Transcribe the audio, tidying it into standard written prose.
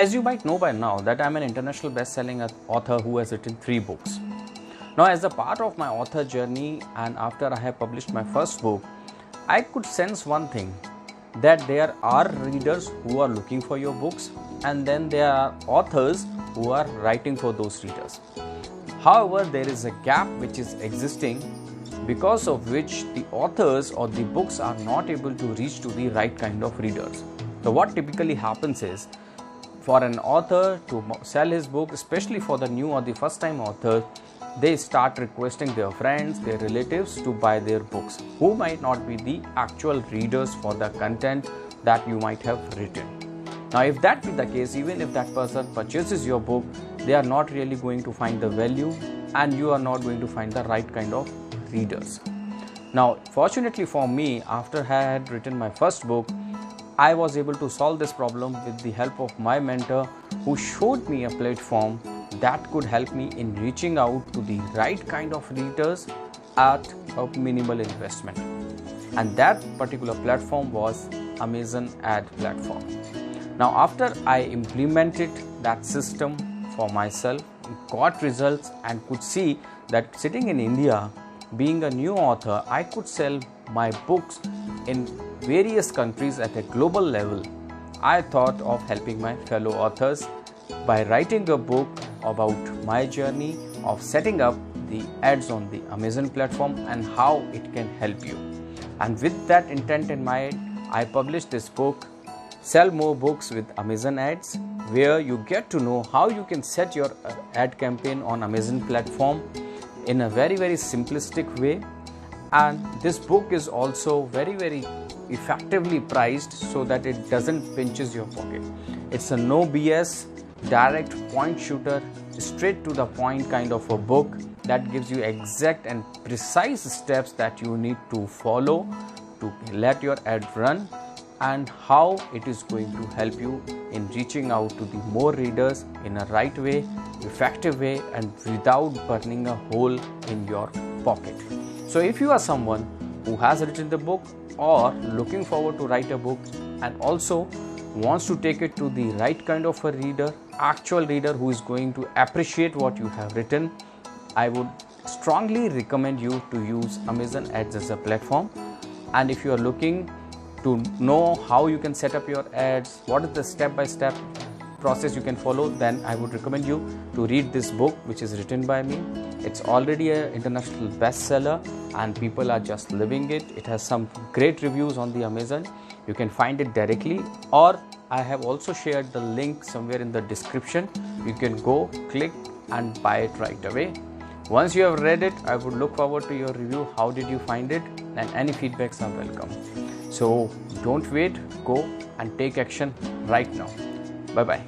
As you might know by now that I'm an international best-selling author who has written 3 books. Now, as a part of my author journey and after I have published my first book, I could sense one thing, that there are readers who are looking for your books and then there are authors who are writing for those readers. However, there is a gap which is existing, because of which the authors or the books are not able to reach to the right kind of readers. So what typically happens is, for an author to sell his book, especially for the new or the first time author, they start requesting their friends, their relatives to buy their books, who might not be the actual readers for the content that you might have written. Now, if that be the case, even if that person purchases your book, they are not really going to find the value and you are not going to find the right kind of readers. Now, fortunately for me, after I had written my first book, I was able to solve this problem with the help of my mentor, who showed me a platform that could help me in reaching out to the right kind of readers at a minimal investment. And that particular platform was Amazon Ad Platform. Now, after I implemented that system for myself, got results and could see that sitting in India, being a new author, I could sell my books in various countries at a global level. I thought of helping my fellow authors by writing a book about my journey of setting up the ads on the Amazon platform and how it can help you. And with that intent in mind, I published this book, Sell More Books with Amazon Ads, where you get to know how you can set your ad campaign on Amazon platform in a very simplistic way. And this book is also very effectively priced so that it doesn't pinches your pocket. It's a no BS, direct point shooter, straight to the point kind of a book that gives you exact and precise steps that you need to follow to let your ad run, and how it is going to help you in reaching out to the more readers in a right way, effective way, and without burning a hole in your pocket. So if you are someone who has written the book or looking forward to write a book and also wants to take it to the right kind of a reader, actual reader who is going to appreciate what you have written, I would strongly recommend you to use Amazon Ads as a platform. And if you are looking to know how you can set up your ads, what is the step-by-step process you can follow, then I would recommend you to read this book, which is written by me. It's already an international bestseller and people are just living it. It has some great reviews on the Amazon. You can find it directly, or I have also shared the link somewhere in the description. You can go, click and buy it right away. Once you have read it, I would look forward to your review. How did you find it? And any feedbacks are welcome. So don't wait, go and take action right now. Bye-bye.